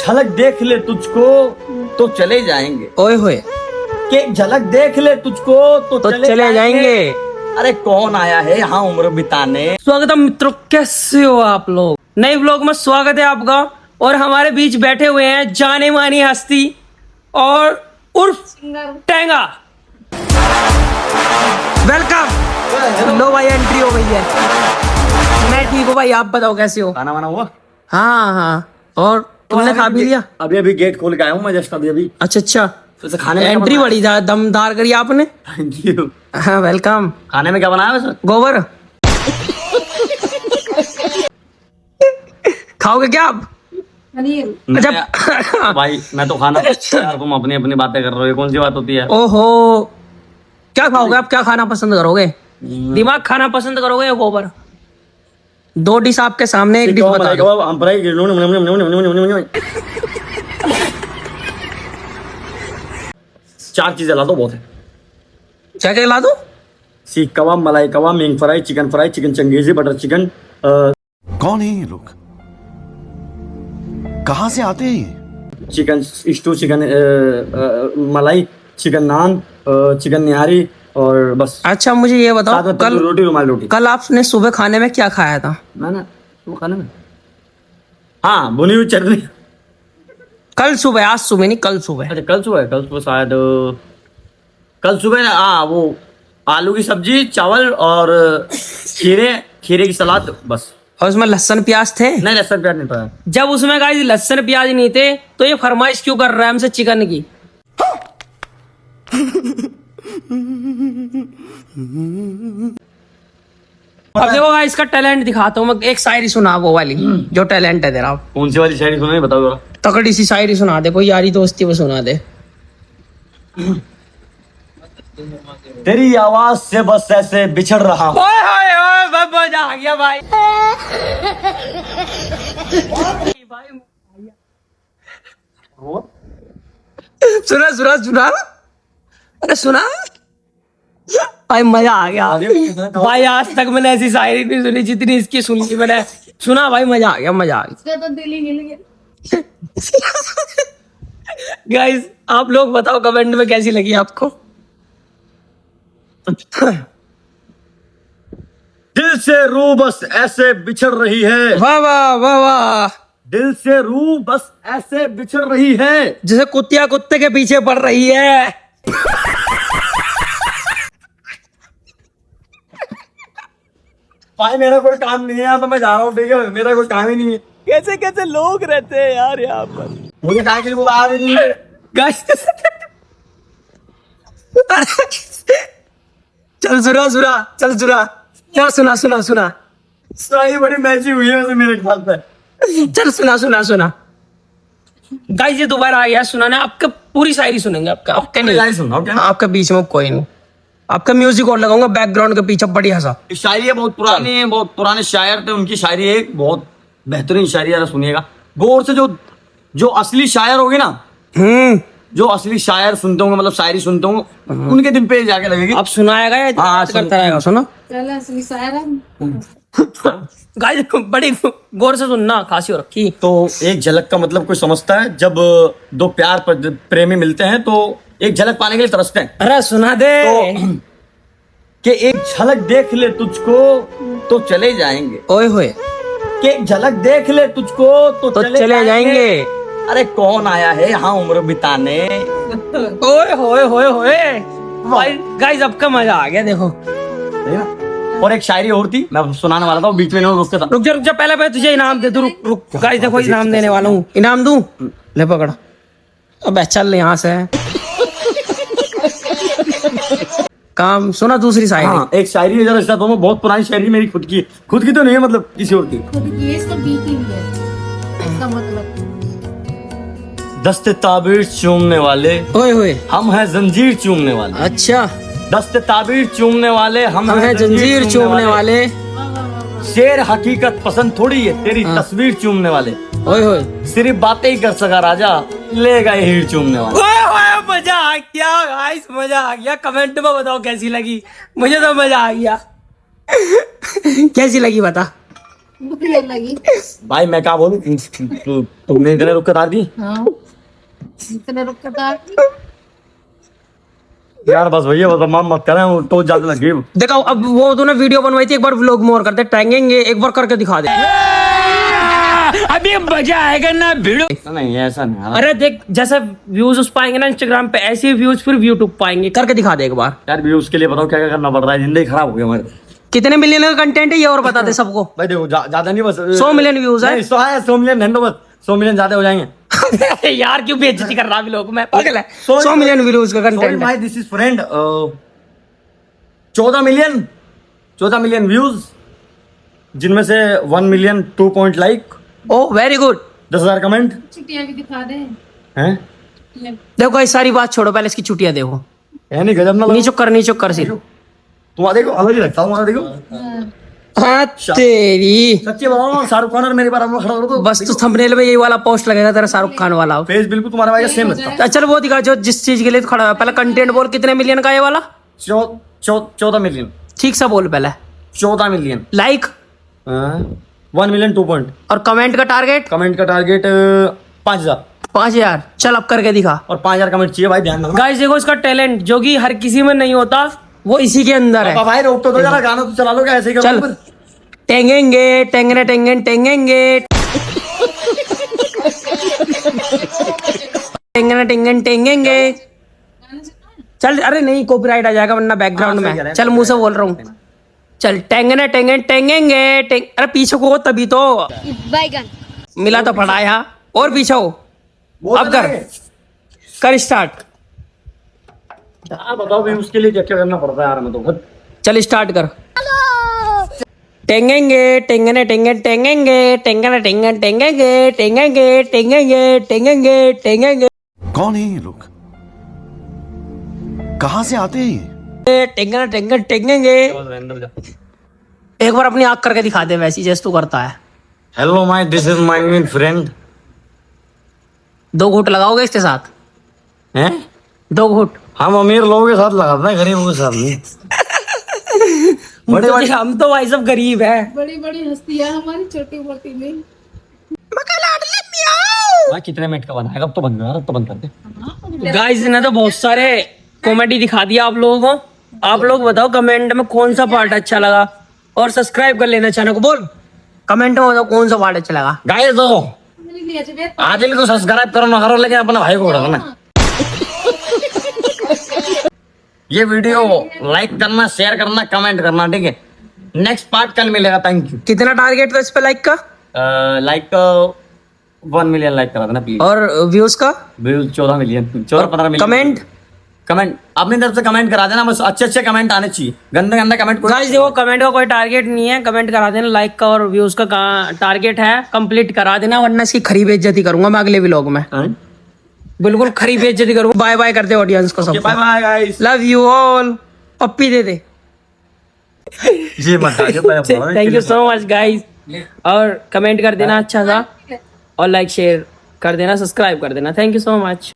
झलक देख ले तुझको तो चले जाएंगे। ओए होए, कि एक झलक देख ले तुझको तो चले जाएंगे। अरे कौन आया है यहाँ उम्र बिताने। स्वागत है मित्रों, कैसे हो आप लोग। नए व्लॉग में स्वागत है आपका। और हमारे बीच बैठे हुए हैं जाने मानी हस्ती और उर्फ टेंगा। वेलकम। लो भाई, एंट्री हो गई है। मैं ठीक हूँ भाई, आप बताओ कैसे हो। खाना वाना हुआ? हाँ हाँ। और तुमने खा भी लिया? अभी अभी गेट खोल के आया हूँ मैं जस्ट अभी। अच्छा, वैसे खाने में एंट्री बड़ी दमदार करी आपने। Thank you. हाँ वेलकम। खाने में क्या बनाया वैसे? गोबर खाओगे क्या आप? अच्छा भाई मैं तो खाना तुम अपनी अपनी बातें कर रहे हो, ये कौन सी बात होती है? ओहो, क्या खाओगे आप? क्या खाना पसंद करोगे? दिमाग खाना पसंद करोगे या गोबर? दो डिश आपके सामने, एक डिश बता दो। चार चीजें ला दो, बहुत है। क्या क्या ला दो? Seekh kebab, malai kebab, meat fry, chicken changezi, butter chicken. कौन है ये लोग? कहाँ से आते हैं ये? Chicken stew, chicken malai, chicken naan, chicken nihari और बस। अच्छा मुझे ये बताओ, साथ में कल रोटी, रुमाल रोटी। कल आपने सुबह खाने में क्या खाया था? मैंने वो खाने में, हाँ, भुनी हुई चटनी। कल सुबह, आज सुबह नहीं, कल सुबह। अच्छा कल सुबह शायद, कल सुबह हाँ, वो आलू की सब्जी, चावल और खीरे की सलाद, बस। और उसमें लहसुन प्याज थे? नहीं, लहसुन प्याज नहीं पाया। जब उसमें गाइस लहसुन प्याज नहीं थे तो ये फरमाइश क्यों कर रहा है हमसे चिकन की? अब देखो गाइस, इसका टैलेंट दिखाता हूँ मैं। एक शायरी सुना वो वाली, जो टैलेंट है तेरा। कौन सी वाली शायरी सुनाई, बताओ जरा। तकड़ी सी शायरी सुना दे, कोई यारी दोस्ती वो सुना दे। तेरी आवाज से बस ऐसे बिछड़ रहा हूँ। ओए ओए ओए, मजा आ गया भाई। सुना सुना सुना, अरे सुना भाई, मजा आ गया भाई। आज तक मैंने ऐसी शायरी नहीं सुनी जितनी इसकी सुनी थी मैंने। सुना भाई, मजा आ गया, मजा आ गया। तो दिल ही हिल गया। गाइस आप लोग बताओ कमेंट में कैसी लगी आपको। दिल से रूह बस ऐसे बिछड़ रही है। वाह वाह वाह वाह। दिल से रूह बस ऐसे बिछड़ रही है, जैसे कुत्तिया कुत्ते के पीछे पड़ रही है। भाई मेरा कोई काम नहीं है तो मैं जा रहा हूँ, ठीक है? मेरा कोई काम ही नहीं है। कैसे कैसे लोग रहते हैं यार यहाँ पर। मुझे काम के लिए बुला भी नहीं है। गाइस चल सुना सुना, चल सुना, चल सुना सुना सुना। शायरी बड़ी मैची हुई है वैसे मेरे ख्याल पे। चल सुना सुना सुना। गाइस ये दोबारा आ गया सुनाने, आपका पूरी शायरी सुनेंगे। आपका आपका नहीं सुनाओ क्या? आपका बीच में कोई नहीं। आपका म्यूजिक और लगाऊंगा बैकग्राउंड के पीछे, बढ़िया सा। शायरी है, बहुत पुरानी है, बहुत पुराने शायर थे, उनकी शायरी है, बहुत बेहतरीन शायरी है, सुनिएगा गौर से। जो असली शायर होगे ना, जो असली शायर सुनते होंगे, मतलब शायरी सुनते होंगे, उनके दिल पे जाके लगेगी। अब सुनाएगा या हाँ, करता रहेगा? सुनो चलो असली शायर है। गाइस, बड़ी गौर से सुनना, खांसी हो रखी। तो एक झलक का मतलब कोई समझता है, जब दो प्रेमी मिलते हैं तो एक झलक पाने के लिए तरसते हैं। अरे सुना दे। तो कि एक झलक देख ले तुझको तो चले जाएंगे। ओए होए, कि एक झलक देख ले तुझको तो चले जाएंगे। अरे कौन आया है यहाँ उम्र बिताने। ओए होए होए होए भाई। गाइस अब का मजा आ गया, देखो। और एक शायरी और थी, मैं सुनाने वाला था, बीच में रुक था। रुक जा, पहले मैं तुझे इनाम दे दूं। रुक रुक गाइस, देखो इनाम देने वाला हूँ। इनाम दूं? ले पकड़। अबे चल यहाँ से। काम सुना दूसरी शायरी। हाँ, एक शायरी है, जरा दोनों बहुत पुरानी शायरी मेरी खुद की तो नहीं है, मतलब किसी और की। खुद की इसको बीती हुई है, इसका मतलब। दस्ते ताबीर चूमने वाले ओए होए, हम हैं जंजीर चूमने वाले। अच्छा, दस्ते ताबीर चूमने वाले हम हैं जंजीर चूमने वाले। शेर हकीकत पसंद थोड़ी है तेरी तस्वीर चूमने वाले। ओए होए, सिर्फ बातें ही कर सका राजा, ले गए हीर चूमने वाले। ओए होए, मजा आ गया गाइस, मजा आ गया। कमेंट में बताओ कैसी लगी। मुझे तो मजा आ गया। कैसी लगी बता। बढ़िया लगी। भाई मैं क्या बोलूं, तुमने इतने रुक के तार दी हाँ इतने रुक कर था। यार। बस भैया बस माम मत करें, वो तो ज्यादा लग गई। देखो अब वो तूने वीडियो बनवाई थी, एक बार व्लॉग मोर करते टांगेंगे, एक बार करके दिखा दे। अभी मजा आएगा ना वीडियो। नहीं ऐसा नहीं अरे देख, जैसे व्यूज उस पाएंगे ना इंस्टाग्राम पे, ऐसे व्यूज फिर यूट्यूब पाएंगे। करके दिखा दे एक बार। यार। व्यूज के लिए बताओ क्या क्या करना पड़ रहा है, जिंदगी खराब हो गई हमारी। कितने मिलियन का कंटेंट है ये और बता दे सबको। भाई देखो ज्यादा नहीं, बस 100 मिलियन व्यूज है। 100 मिलियन है, बस 100 मिलियन ज्यादा हो जाएंगे। यार क्यों बेइज्जती कर रहा है लोग, मैं पागल है। 100 मिलियन व्यूज का कंटेंट है। My this is friend 14 million views, जिनमें से 1 मिलियन 2 पॉइंट लाइक, ओ वेरी गुड। 10,000 कमेंट छुट्टियां भी दिखा दे। हैं। देखो ये सारी बात छोड़ो, पहले इसकी छुट्टियां देखो। है नहीं गजब ना लगा? नीचो कर सिर। तुम देखो अलग ही लगता हूँ, देखो हाँ तेरी। सच्ची बताओ ना, शाहरुख खान और मेरे बारे में खड़ा करो तो बस तो थंबनेल में यही वाला पोस्ट लगेगा तेरा, शाहरुख खान वाला। फेस बिल्कुल तुम्हारे भाई का सेम लगता है। चल वो दिखा जो जिस चीज के लिए तो खड़ा है। पहले कंटेंट बोल, कितने मिलियन का है ये वाला? 14 मिलियन। ठीक सा बोल पहले। 14 मिलियन लाइक 1 मिलियन 2 पॉइंट। और कमेंट का टारगेट कमेंट का टारगेट 5,000 5000। चल अब करके दिखा। और 5,000 कमेंट चाहिए भाई, ध्यान रखना। गाइस देखो इसका टैलेंट जो कि हर किसी में नहीं होता, वो इसी के अंदर है। भाई रोक तो दो जरा, गाना तो चला लो क्या ऐसे ही चल करो। टेंगेंगे टेंगने टेंगें टेंगेंगे टेंगने टेंगें टेंगेंगे। चल अरे नहीं, कॉपीराइट आ जाएगा वरना बैकग्राउंड में। चल मुंह से बोल रहा हूँ। चल टेंगने टेंगें टेंगेंगे अरे पीछे को हो तभी तो बैगन मिला तो पड़ा यहाँ। और पीछे हो। अब कर स्टार्ट। क्या बताओ भाई, उसके लिए क्या क्या करना पड़ता है यार, मैं तो चल स्टार्ट कर। टेंगेंगे टेंगने टेंगे टेंगेंगे टेंगने टेंगे टेंगेंगे टेंगेंगे टेंगेंगे टेंगेंगे टेंगेंगे। कौन है ये लोग, कहां से आते हैं ये? टेंगने टेंगे टेंगेंगे। एक बार अपनी आँख करके दिखा दे वैसी जैसे तू करता है। Hello my this is my friend. 2 घूंट लगाओगे इसके साथ? हैं? 2 घूंट। हम अमीर लोगों के साथ लगाते हैं, गरीबों के साथ नहीं। बड़े हम तो भाई सब गरीब है। बड़ी बड़ी हस्तियां हमारी छोटी मोटी नहीं। भाई कितने मिनट का बना है, अब तो बंद कर, अब तो बंद कर दे। गाइस ने तो बहुत सारे कॉमेडी दिखा दिया आप लोगों को। आप लोग बताओ कमेंट में कौन सा पार्ट अच्छा लगा, और सब्सक्राइब कर लेना चैनल को। बोल कमेंट में बताओ कौन सा पार्ट अच्छा लगा। गाइस देखो, आदिल को सब्सक्राइब करो ना करो, लेकिन अपने भाई को करो ना। ये वीडियो लाइक करना, शेयर करना, कमेंट करना, ठीक है। नेक्स्ट पार्ट कल मिलेगा। Thank you. कितना टारगेट था इस पे लाइक का? लाइक 1 मिलियन लाइक करा देना प्लीज। और व्यूज का? Views 14 million, 14-15 million. कमेंट अपनी तरफ से कमेंट करा देना, बस अच्छे अच्छे कमेंट आने चाहिए, गंदे गंदे कमेंट गाइस देखो कमेंट का कोई टारगेट नहीं है, कमेंट करा देना। लाइक का और व्यूज का टारगेट है, कंप्लीट करा देना, वरना इसकी खरी बेइज्जती करूंगा मैं अगले व्लॉग में। बिल्कुल खरी बेइज्जती करूंगा। बाय बाय करते ऑडियंस को सबको। Bye bye guys, love you all. पप्पी दे दे। ये मत thank you so much guys. और कमेंट कर देना अच्छा सा, और लाइक शेयर कर देना, सब्सक्राइब कर देना। Thank you so much.